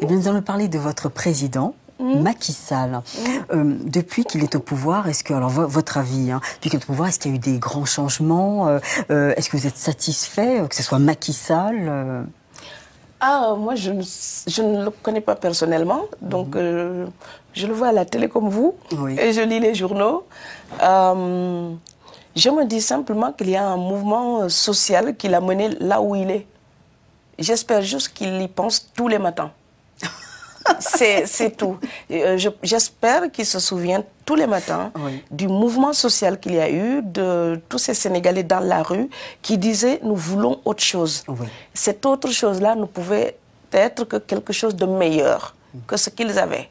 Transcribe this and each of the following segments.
Eh bien, nous allons parler de votre président, Macky Sall. Depuis qu'il est au pouvoir, est-ce que, alors votre avis, depuis qu'il est au pouvoir, est-ce qu'il y a eu des grands changements? Est-ce que vous êtes satisfait que ce soit Macky Sall? Moi, je ne le connais pas personnellement, donc je le vois à la télé comme vous, et je lis les journaux. Je me dis simplement qu'il y a un mouvement social qui l'a mené là où il est. J'espère juste qu'il y pense tous les matins. C'est tout. J'espère qu'il se souvient tous les matins du mouvement social qu'il y a eu, de tous ces Sénégalais dans la rue qui disaient « nous voulons autre chose ». Cette autre chose-là ne pouvait être que quelque chose de meilleur que ce qu'ils avaient.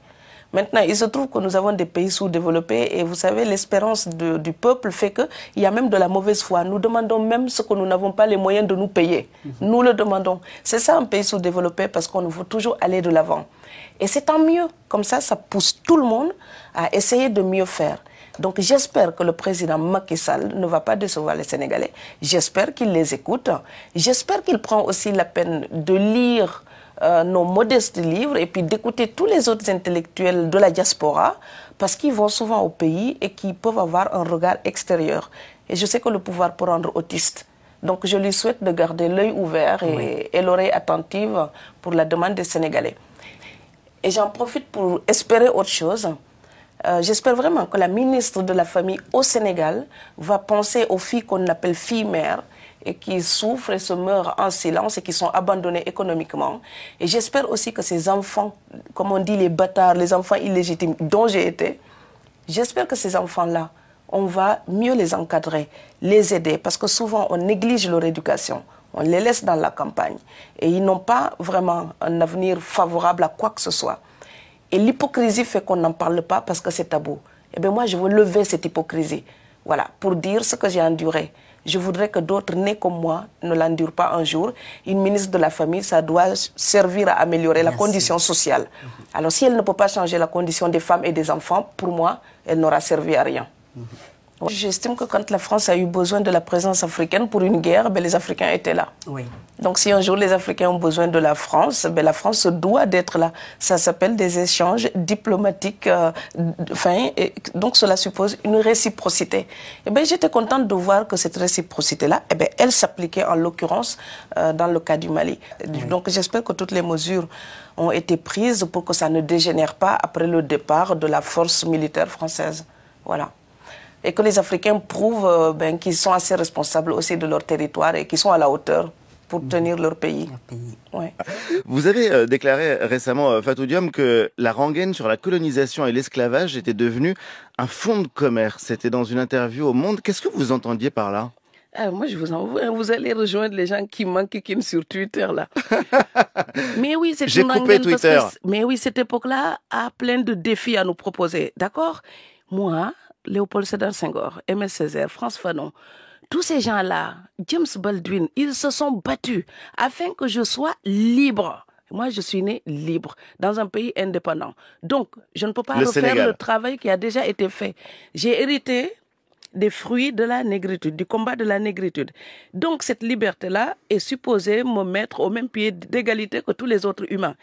Maintenant, il se trouve que nous avons des pays sous-développés et vous savez, l'espérance du peuple fait qu'il y a même de la mauvaise foi. Nous demandons même ce que nous n'avons pas les moyens de nous payer. Nous le demandons. C'est ça un pays sous-développé parce qu'on veut toujours aller de l'avant. Et c'est tant mieux. Comme ça pousse tout le monde à essayer de mieux faire. Donc j'espère que le président Macky Sall ne va pas décevoir les Sénégalais. J'espère qu'il les écoute. J'espère qu'il prend aussi la peine de lire nos modestes livres et puis d'écouter tous les autres intellectuels de la diaspora parce qu'ils vont souvent au pays et qui peuvent avoir un regard extérieur. Et je sais que le pouvoir peut rendre autiste. Donc je lui souhaite de garder l'œil ouvert et l'oreille attentive pour la demande des Sénégalais. Et j'en profite pour espérer autre chose. J'espère vraiment que la ministre de la Famille au Sénégal va penser aux filles qu'on appelle filles-mères et qui souffrent et se meurent en silence et qui sont abandonnés économiquement. Et j'espère aussi que ces enfants, comme on dit les bâtards, les enfants illégitimes dont j'ai été, j'espère que ces enfants-là, on va mieux les encadrer, les aider, parce que souvent on néglige leur éducation, on les laisse dans la campagne et ils n'ont pas vraiment un avenir favorable à quoi que ce soit. Et l'hypocrisie fait qu'on n'en parle pas parce que c'est tabou. Eh bien moi je veux lever cette hypocrisie, voilà, pour dire ce que j'ai enduré. Je voudrais que d'autres nés comme moi ne l'endurent pas un jour. Une ministre de la Famille, ça doit servir à améliorer la condition sociale. Alors si elle ne peut pas changer la condition des femmes et des enfants, pour moi, elle n'aura servi à rien. J'estime que quand la France a eu besoin de la présence africaine pour une guerre, les Africains étaient là. Donc si un jour les Africains ont besoin de la France se doit d'être là. Ça s'appelle des échanges diplomatiques. Et donc cela suppose une réciprocité. Et j'étais contente de voir que cette réciprocité-là, elle s'appliquait en l'occurrence dans le cas du Mali. Donc j'espère que toutes les mesures ont été prises pour que ça ne dégénère pas après le départ de la force militaire française. Voilà. Et que les Africains prouvent qu'ils sont assez responsables aussi de leur territoire et qu'ils sont à la hauteur pour tenir leur pays. Vous avez déclaré récemment, Fatou Diom, que la rengaine sur la colonisation et l'esclavage était devenue un fonds de commerce. C'était dans une interview au Monde. Qu'est-ce que vous entendiez par là? Moi, je vous envoie. Vous allez rejoindre les gens qui manquent sur Twitter, là. Mais oui, c'est une rengaine Twitter. Mais oui, cette époque-là a plein de défis à nous proposer. D'accord? Moi, Léopold Sédar Senghor, Aimé Césaire, Frantz Fanon, tous ces gens-là, James Baldwin, ils se sont battus afin que je sois libre. Moi, je suis né libre, dans un pays indépendant. Donc, je ne peux pas refaire le travail qui a déjà été fait. J'ai hérité des fruits de la négritude, du combat de la négritude. Donc, cette liberté-là est supposée me mettre au même pied d'égalité que tous les autres humains.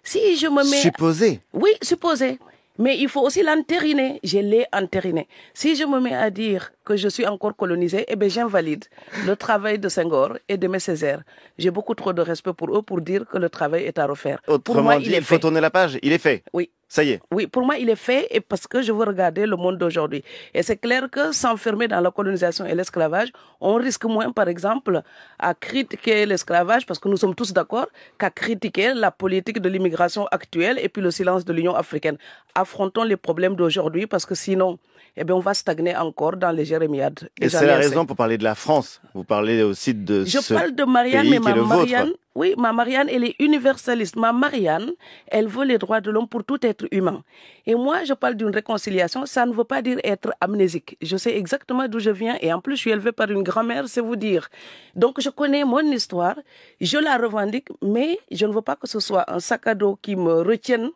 Si je me mets... Supposé? Oui, supposé. Mais il faut aussi l'entériner. Je l'ai entériné. Si je me mets à dire que je suis encore colonisé, j'invalide le travail de Senghor et de mes Césaire. J'ai beaucoup trop de respect pour eux pour dire que le travail est à refaire. Autrement dit, il faut tourner la page. Il est fait. Oui. Ça y est. Oui, pour moi, il est fait et parce que je veux regarder le monde d'aujourd'hui. Et c'est clair que s'enfermer dans la colonisation et l'esclavage, on risque moins, par exemple, à critiquer l'esclavage, parce que nous sommes tous d'accord, qu'à critiquer la politique de l'immigration actuelle et puis le silence de l'Union africaine. Affrontons les problèmes d'aujourd'hui parce que sinon, on va stagner encore dans les jérémiades. Et c'est la raison pour parler de la France. Vous parlez aussi de Je parle de Marianne, mais ma Marianne... Vôtre. Oui, ma Marianne, elle est universaliste. Ma Marianne, elle veut les droits de l'homme pour tout être humain. Et moi, je parle d'une réconciliation. Ça ne veut pas dire être amnésique. Je sais exactement d'où je viens et en plus, je suis élevée par une grand-mère, c'est vous dire. Donc, je connais mon histoire, je la revendique, mais je ne veux pas que ce soit un sac à dos qui me retienne.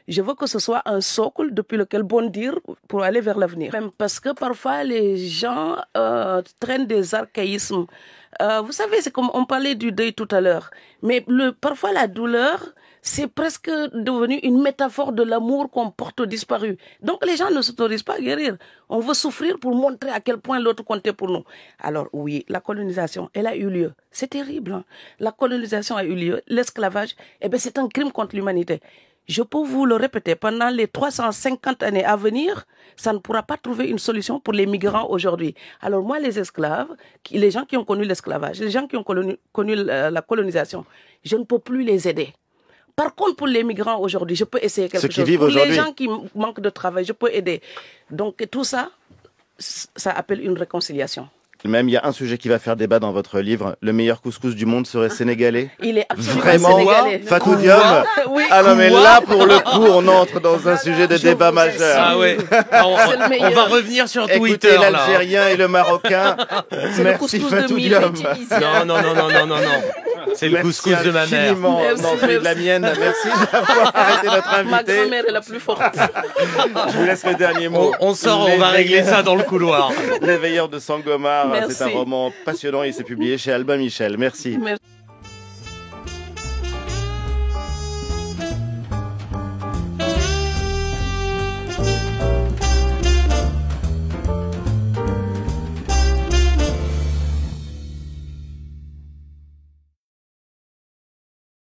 Je veux que ce soit un socle depuis lequel bondir pour aller vers l'avenir. Parce que parfois, les gens traînent des archaïsmes. Vous savez, c'est comme on parlait du deuil tout à l'heure. Mais parfois, la douleur, c'est presque devenu une métaphore de l'amour qu'on porte aux disparus. Donc les gens ne s'autorisent pas à guérir. On veut souffrir pour montrer à quel point l'autre comptait pour nous. Alors oui, la colonisation, elle a eu lieu. C'est terrible. Hein? La colonisation a eu lieu. L'esclavage, eh ben, c'est un crime contre l'humanité. Je peux vous le répéter, pendant les 350 années à venir, ça ne pourra pas trouver une solution pour les migrants aujourd'hui. Alors moi, les esclaves, les gens qui ont connu l'esclavage, les gens qui ont connu la colonisation, je ne peux plus les aider. Par contre, pour les migrants aujourd'hui, je peux essayer quelque chose. Pour les gens qui manquent de travail, je peux aider. Donc tout ça, ça appelle une réconciliation. Même, il y a un sujet qui va faire débat dans votre livre. Le meilleur couscous du monde serait sénégalais. Il est absolument vraiment sénégalais. Fatou Diom. Oui. Ah non, mais là, pour le coup, on entre dans un sujet de débat majeur. Ah ouais. On va revenir sur Twitter. Écoutez l'Algérien et le Marocain. Merci Fatou Diom. Non. C'est le couscous de ma mère. Merci. De la mienne. Merci d'avoir arrêté notre invité. Ma grand-mère est la plus forte. Je vous laisse le dernier mot. On sort, on va régler ça dans le couloir. Les Veilleurs de Sangomar. Merci. C'est un roman passionnant. Il s'est publié chez Albin Michel. Merci. Merci.